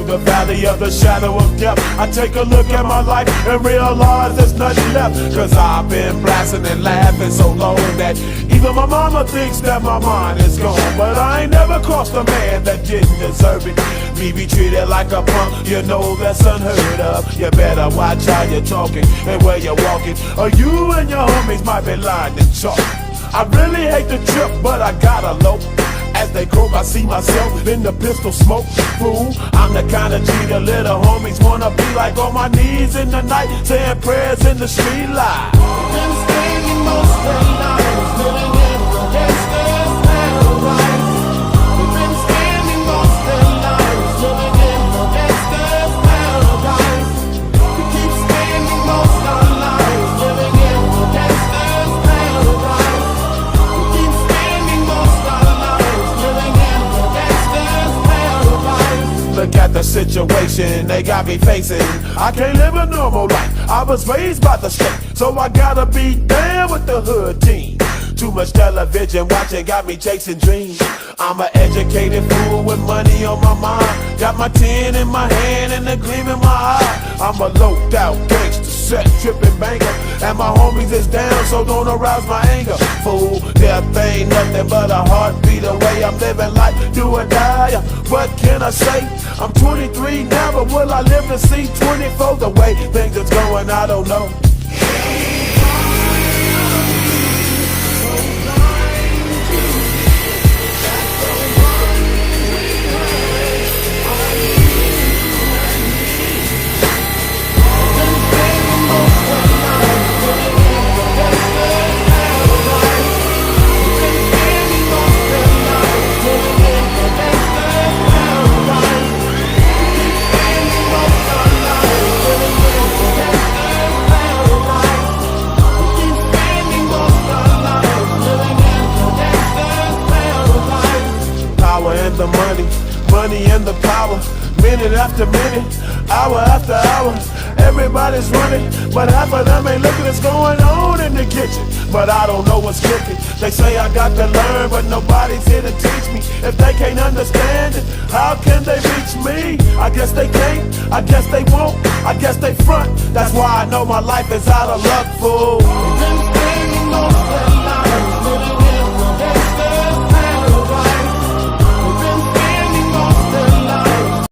through the valley of the shadow of death, I take a look at my life and realize there's nothing left. Cause I've been blasting and laughing so long that even my mama thinks that my mind is gone. But I ain't never crossed a man that didn't deserve it. Me be treated like a punk, you know that's unheard of. You better watch how you're talking and where you're walking, or you and your homies might be lying to chalk. I really hate the trip, but I gotta low. As they croak, I see myself in the pistol smoke. Fool, I'm the kind of G the little homies wanna be like, on my knees in the night, saying prayers in the street light. Been spending most of their lives living in the gangster's paradise. We've been spending most of their lives living in the gangster's paradise. We keep spending most of our lives living in the gangster's paradise. We keep spending most of our lives living in the gangster's paradise. Look at the situation they got me facing. I can't live a normal life. I was raised by the state, so I gotta be down with the hood team. Too much television watching got me chasing dreams. I'm an educated fool with money on my mind. Got my tin in my hand and a gleam in my eye. I'm a loped out gangster, set tripping banker, and my homies is down, so don't arouse my anger. Fool, death ain't nothing but a heartbeat away. I'm living life, do or die. What can I say? I'm 23 now, but will I live to see 24? The way things is going, I don't know. The money and the power, minute after minute, hour after hour, everybody's running, but half of them ain't looking what's going on in the kitchen. But I don't know what's cooking. They say I got to learn, but nobody's here to teach me. If they can't understand it, how can they reach me? I guess they can't, I guess they won't, I guess they front. That's why I know my life is out of luck, fool. Been spending most of